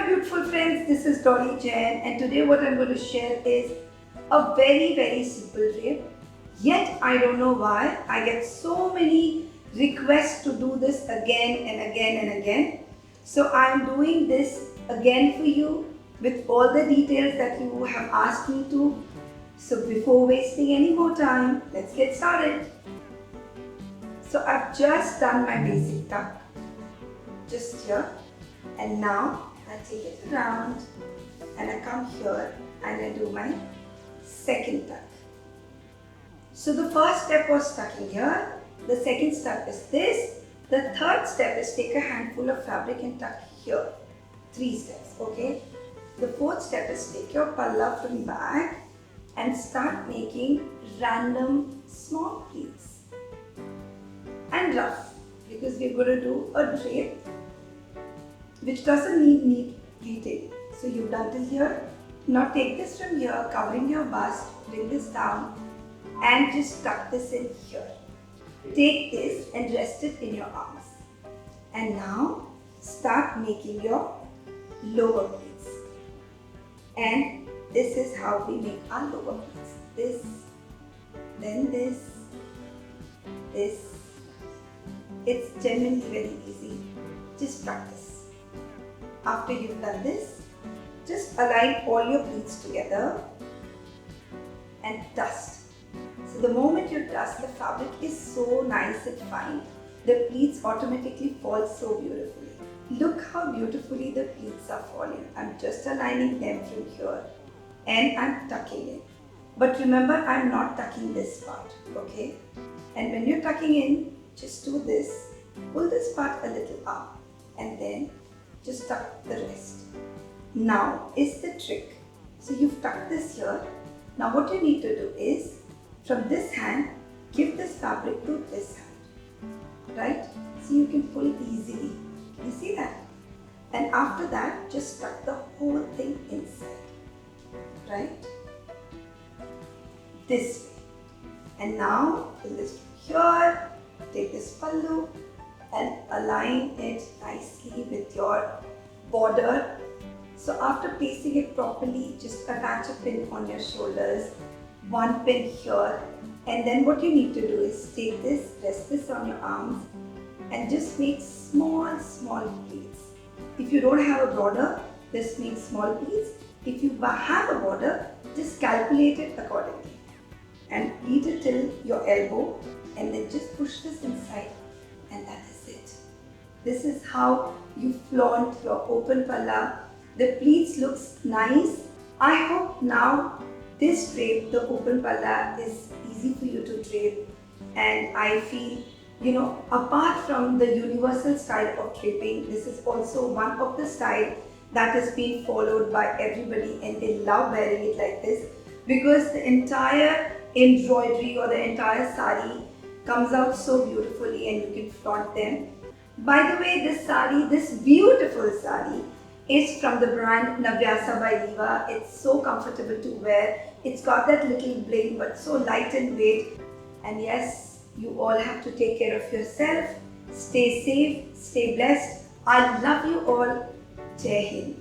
my beautiful friends, this is Dolly Jain, and today what I'm going to share is a very simple drape. Yet I don't know why I get so many requests to do this again and again and again. So I'm doing this again for you with all the details that you have asked me to. So before wasting any more time, let's get started. So I've just done my basic tuck, just here, and now I take it around and I come here and I do my second tuck. So the first step was tucking here, the second step is this, the third step is take a handful of fabric and tuck here. 3 steps, okay? The fourth step is take your palla from back and start making random small pleats and rough, because we're going to do a drape which doesn't need neat pleating. So you've done till here. Now take this from here, covering your bust, bring this down and just tuck this in here. Take this and rest it in your arms. And now start making your lower pleats. And this is how we make our lower pleats. This, then this, this. It's genuinely very easy. Just practice. After you've done this, just align all your pleats together and dust. So the moment you dust, the fabric is so nice and fine. The pleats automatically fall so beautifully. Look how beautifully the pleats are falling. I'm just aligning them from here and I'm tucking in. But remember, I'm not tucking this part, okay? And when you're tucking in, just do this. Pull this part a little up and then just tuck the rest. Now is the trick. So you've tucked this here. Now what you need to do is, from this hand, give this fabric to this hand, right? So you can pull easily. Can you see that? And after that, just tuck the whole thing inside, right? This way. And now pull this from here, take this pallu and align it nicely with your border. So after pasting it properly, just attach a pin on your shoulders, one pin here, and then what you need to do is take this, rest this on your arms and just make small pleats. If you don't have a border, just make small pleats. If you have a border, just calculate it accordingly and pleat it till your elbow and then just push this inside, and that is it. This is how you flaunt your open palla. The pleats looks nice. I hope now this drape, the open palla, is easy for you to drape, and I feel, apart from the universal style of draping, this is also one of the style that is being followed by everybody and they love wearing it like this, because the entire embroidery or the entire saree comes out so beautifully and you can flaunt them. By the way, this saree, this beautiful saree, is from the brand Navyasa by Liva. It's so comfortable to wear. It's got that little bling but so light and weight. And yes, you all have to take care of yourself. Stay safe, stay blessed. I love you all. Jai Hind.